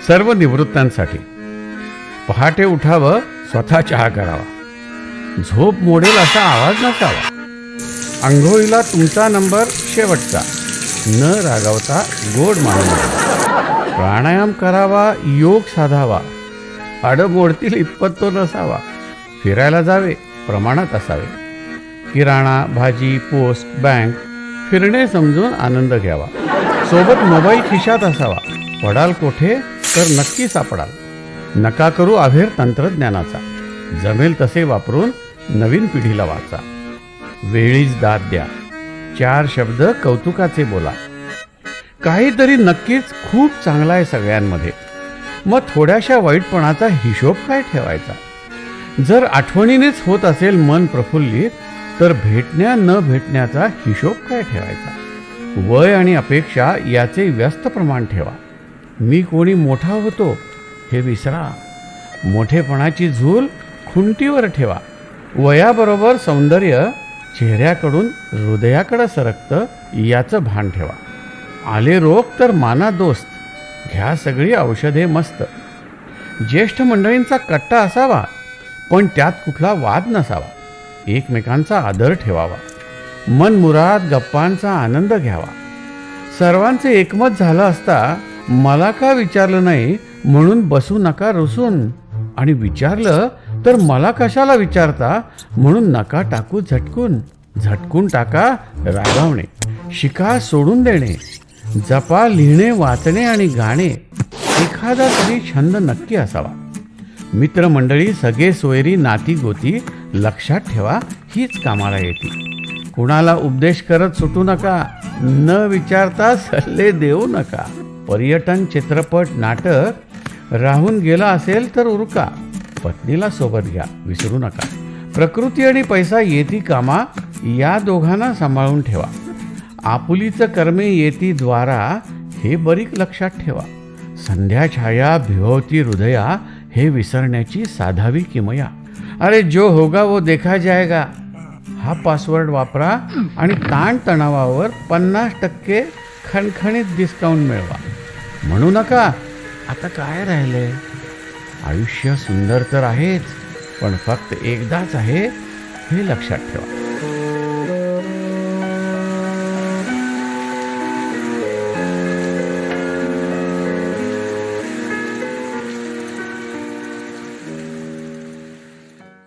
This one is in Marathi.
सर्व निवृत्तांसाठी पहाटे उठावं, स्वतः चहा करावा, झोप मोडेल असा आवाज नसावा, आंघोळीला तुमचा नंबर शेवटचा, न रागावता गोड मानवा, प्राणायाम करावा, योग साधावा, हाडं मोडतील इतपत तो नसावा, फिरायला जावे, प्रमाणात असावे, किराणा, भाजी, पोस्ट, बँक फिरणे समजून आनंद घ्यावा, सोबत मोबाईल खिशात असावा, पडाल कोठे तर नक्की सापडाल, नका करू अभेर तंत्रज्ञानाचा, जमेल तसे वापरून नवीन पिढीला वाचा, वेळीच दाद द्या, 4 शब्द कौतुकाचे बोला, काहीतरी नक्कीच खूप चांगला आहे सगळ्यांमध्ये, मग थोड्याशा वाईटपणाचा हिशोब काय ठेवायचा, जर आठवणीनेच होत असेल मन प्रफुल्लित तर भेटण्या न भेटण्याचा हिशोब काय ठेवायचा, वय आणि अपेक्षा याचे व्यस्त प्रमाण ठेवा, मी कोणी मोठा होतो हे विसरा, मोठेपणाची झूल खुंटीवर ठेवा, वयाबरोबर सौंदर्य चेहऱ्याकडून हृदयाकडे सरकतं याचं भान ठेवा, आले रोग तर माना दोस्त, घ्या सगळी औषधे मस्त, ज्येष्ठ मंडळींचा कट्टा असावा पण त्यात कुठला वाद नसावा, एकमेकांचा आदर ठेवावा, मनमुराद गप्पांचा आनंद घ्यावा, सर्वांचे एकमत झालं असता मला का विचारलं नाही म्हणून बसू नका रुसून, आणि विचारलं तर मला कशाला विचारता म्हणून नका टाकू झटकून, झटकून टाका रागावणे, शिका सोडून देणे, जपा लिहिणे वाचणे आणि गाणे, एखादा तरी छंद नक्की असावा, मित्रमंडळी सगळे सोयरी नाती गोती लक्षात ठेवा, हीच कामाला येते, कुणाला उपदेश करत सुटू नका, न विचारता सल्ले देऊ नका, पर्यटन चित्रपट नाटक राहून गेला असेल तर उरका, पत्नीला सोबत घ्या विसरू नका, प्रकृती आणि पैसा येती कामा या दोघांना सांभाळून ठेवा, आपुलीचं कर्मे येती द्वारा हे बरीक लक्षात ठेवा, संध्या छाया भिवती हृदया हे विसरण्याची साधावी किमया, अरे जो होगा वो देखा जाएगा हा पासवर्ड वापरा आणि ताणतणावावर 50% खणखणीत डिस्काउंट मिळवा, म्हणू नका आता काय राहिले, आयुष्य सुंदर तर आहेच पण फक्त एकदाच आहे हे लक्षात ठेवा.